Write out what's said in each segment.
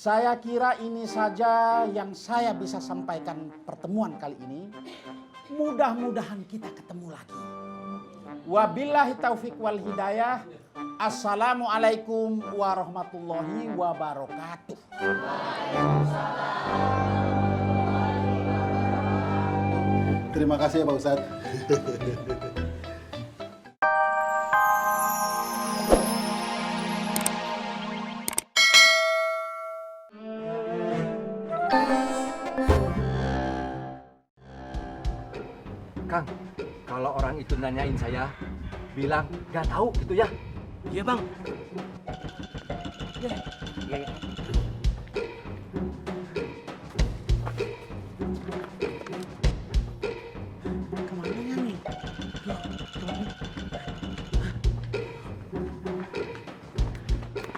Saya kira ini saja yang saya bisa sampaikan pertemuan kali ini. Mudah-mudahan kita ketemu lagi. Wabillahi taufik wal hidayah. Assalamualaikum warahmatullahi wabarakatuh. Terima kasih ya Pak Ustadz. Kang, kalau orang itu nanyain saya, bilang nggak tahu gitu ya. Iya bang. Iya. Kemana nih?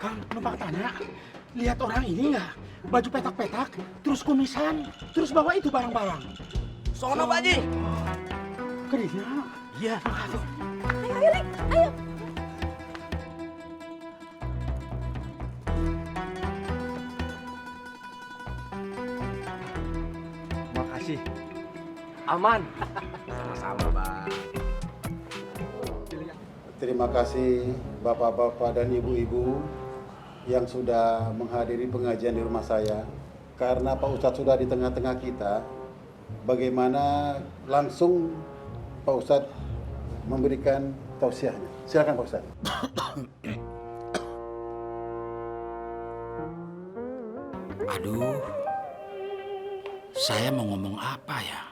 Kang, numpang tanya, lihat orang ini nggak? Baju petak-petak, terus kumisan, terus bawa itu barang-barang. Sono Pak Haji. Kedisnya? Iya. Aduh. Ayo, Rik, ayo. Makasih. Aman. Sama-sama bang. Terima kasih Bapak-Bapak dan Ibu-Ibu yang sudah menghadiri pengajian di rumah saya. Karena Pak Ustadz sudah di tengah-tengah kita, bagaimana langsung Pak Ustadz memberikan tausiahnya. Silakan Pak Ustadz. Aduh, saya mau ngomong apa ya?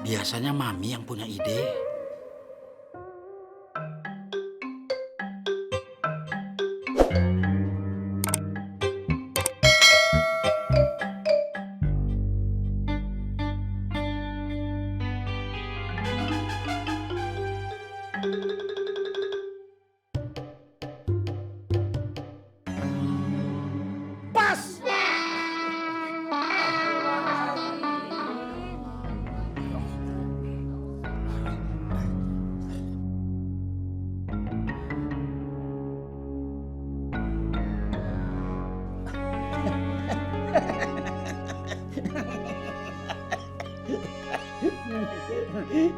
Biasanya Mami yang punya ide. Pas!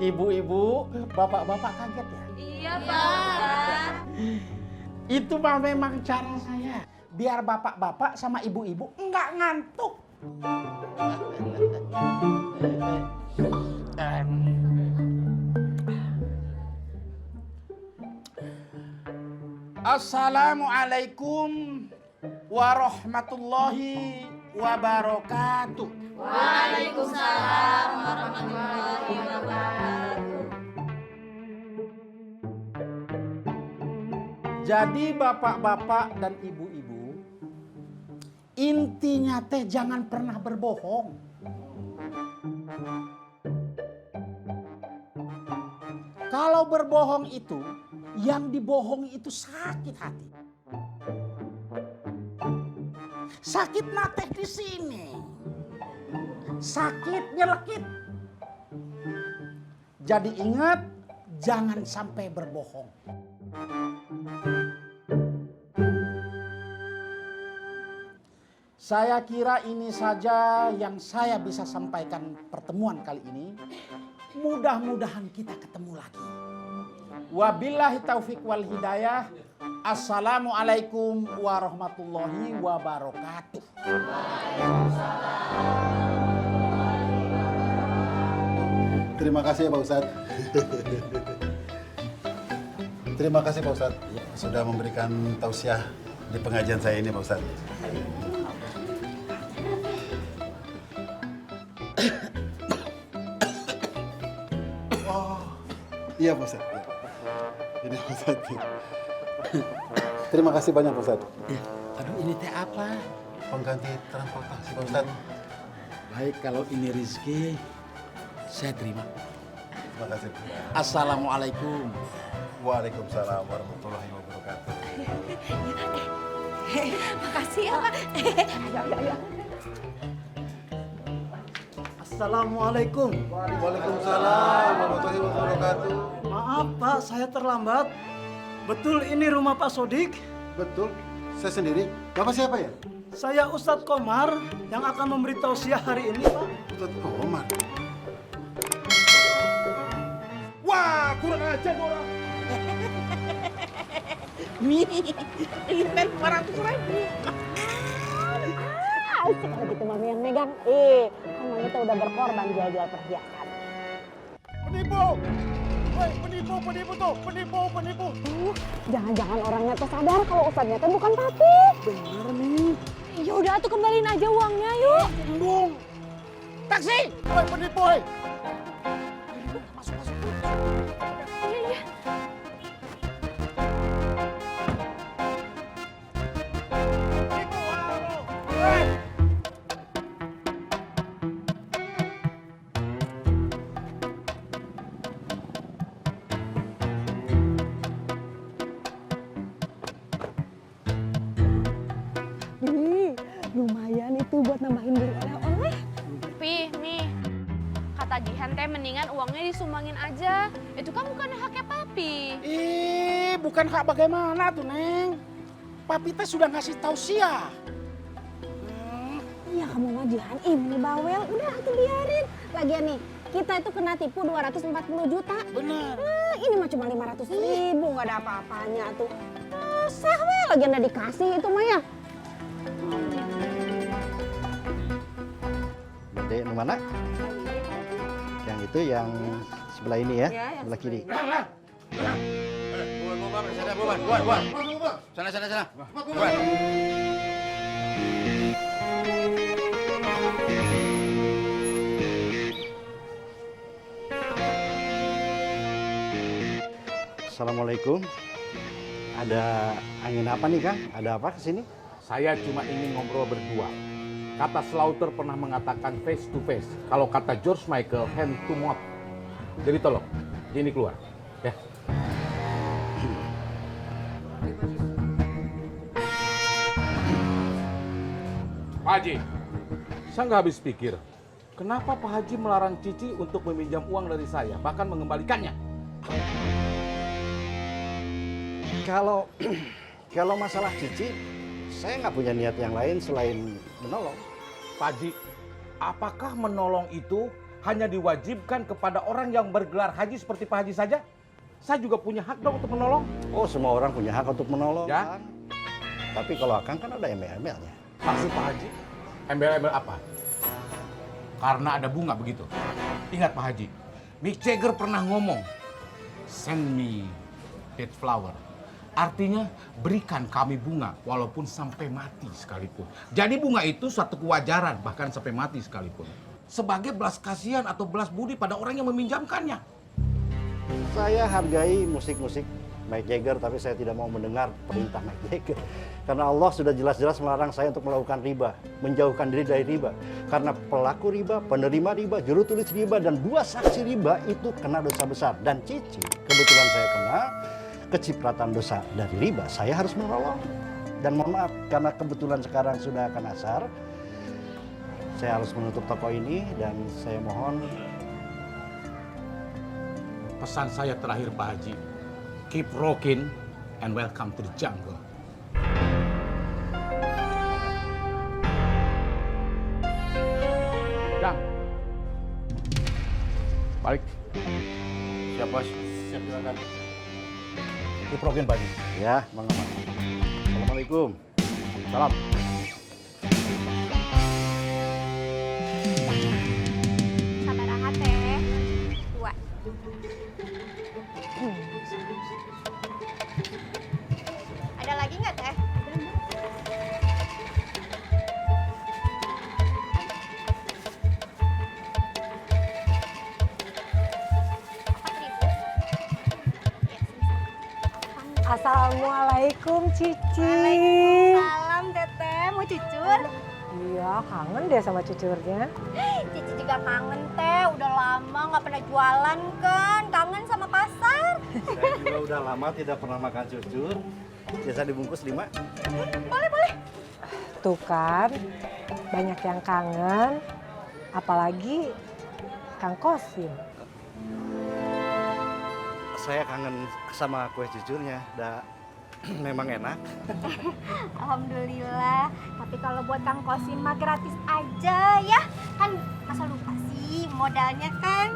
Ibu-ibu, bapak-bapak kaget ya? Iya, Pak. Itu mah memang cara saya. Biar bapak-bapak sama ibu-ibu enggak ngantuk. Assalamualaikum warahmatullahi wabarakatuh. Waalaikumsalam warahmatullahi wabarakatuh. Jadi bapak-bapak dan ibu-ibu, intinya teh jangan pernah berbohong. Kalau berbohong itu, yang dibohongi itu sakit hati. Sakit mata di sini. Sakit nyelekit. Jadi ingat, jangan sampai berbohong. Saya kira ini saja yang saya bisa sampaikan pertemuan kali ini. Mudah-mudahan kita ketemu lagi. Wabillahi taufik wal hidayah. Assalamualaikum warahmatullahi wabarakatuh. Terima kasih ya Pak Ustadz. Terima kasih Pak Ustadz sudah memberikan tausiah di pengajian saya ini Pak Ustadz. Iya Pak Ustadz. Ini Pak Ustadz. Terima kasih banyak Pak Ustadz. Aduh, ini teh apa? Pengganti transportasi Pak Ustadz. Baik, kalau ini rezeki, saya terima. Terima kasih. Assalamualaikum. Waalaikumsalam warahmatullahi wabarakatuh. Makasih ya, Pak. Ayo. Assalamualaikum. Waalaikumsalam warahmatullahi wabarakatuh. Maaf Pak, saya terlambat. Betul ini rumah Pak Sodik? Betul, Saya sendiri. Bapak siapa ya? Saya Ustadz Komar yang akan memberi tausiah hari ini, Pak. Ustadz Komar. Wah, kurang ajar orang. Nih, inten 200.000. Asik kalau gitu mami yang megang. Kan mami tuh udah berkorban jual-jual perhiasan. Penipu! Woi, penipu tuh, penipu. Jangan-jangan orangnya tuh sadar kalau ustadznya tuh bukan papi. Bener nih. Ya udah tuh kembaliin aja uangnya yuk. Bung. Taksi! Woi, penipu, woi. Iya. Lumayan itu buat nambahin beli oleh-oleh. Pi, nih. Kata Jihan teh mendingan uangnya disumbangin aja. Itu kan bukan haknya papi. Bukan hak bagaimana tuh, Neng. Papi teh sudah ngasih tausiah. Iya kamu mah Jihan, ini bawel. Udah atuh biarin. Lagian nih, kita itu kena tipu 240 juta. Bener. Ini mah cuma 500.000, nggak ada apa-apanya tuh. Sah weh, lagian udah dikasih itu mah ya. Gede yang mana? Yang itu yang sebelah ini ya, sebelah kiri. Buan. Sana. Buan. Assalamualaikum. Ada angin apa nih Kang? Ada apa kesini? Saya cuma ingin ngobrol berdua. Kata Slaughter pernah mengatakan face to face. Kalau kata George Michael, hand to mouth. Jadi tolong, ini keluar. Ya. Pak Haji, saya nggak habis pikir. Kenapa Pak Haji melarang Cici untuk meminjam uang dari saya, bahkan mengembalikannya? Kalau masalah Cici, saya nggak punya niat yang lain selain menolong. Pak Haji, apakah menolong itu hanya diwajibkan kepada orang yang bergelar haji seperti Pak Haji saja? Saya juga punya hak dong untuk menolong. Oh, semua orang punya hak untuk menolong. Ya. Kang. Tapi kalau Akang kan ada embel-embelnya. Maksud Pak Haji, embel-embel apa? Karena ada bunga begitu. Ingat Pak Haji, Mick Jagger pernah ngomong, send me that flower. Artinya berikan kami bunga walaupun sampai mati sekalipun. Jadi bunga itu suatu kewajaran bahkan sampai mati sekalipun. Sebagai belas kasihan atau belas budi pada orang yang meminjamkannya. Saya hargai musik-musik Mick Jagger, tapi saya tidak mau mendengar perintah Mick Jagger. Karena Allah sudah jelas-jelas melarang saya untuk melakukan riba, menjauhkan diri dari riba. Karena pelaku riba, penerima riba, juru tulis riba, dan 2 saksi riba itu kena dosa besar. Dan Cici, kebetulan saya kena kecipratan dosa dari riba, saya harus menolong. Dan mohon maaf, karena kebetulan sekarang sudah akan asar, saya harus menutup toko ini dan saya mohon. Pesan saya terakhir Pak Haji, keep rocking and welcome to the jungle. Jang, balik. Siap bos. Siap silakan. Keep rocking Pak Haji. Ya, Bang Ahmad. Assalamualaikum. Salam. Sabaraha teh. 2. Ada lagi nggak teh? Assalamualaikum Cici. Salam teteh, mau cucur? Iya kangen deh sama cucurnya. Cici juga kangen teh, udah lama nggak pernah jualan kan, kangen sama pasar. Saya juga udah lama tidak pernah makan cucur. Biasa dibungkus 5. Boleh. Tuh kan, banyak yang kangen, apalagi Kang Kosim. Saya kangen sama kue cucurnya. Memang enak. Alhamdulillah. Tapi kalau buat Kang Kosim mah gratis aja ya. Kan masa lupa sih modalnya kan.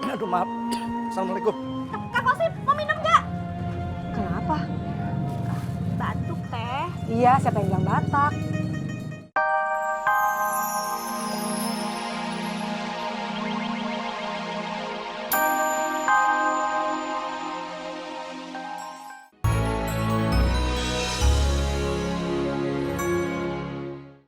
Aduh maaf. Assalamualaikum. Kang Kosim mau minum nggak? Kenapa? Batuk teh. Iya, siapa yang bilang Batak?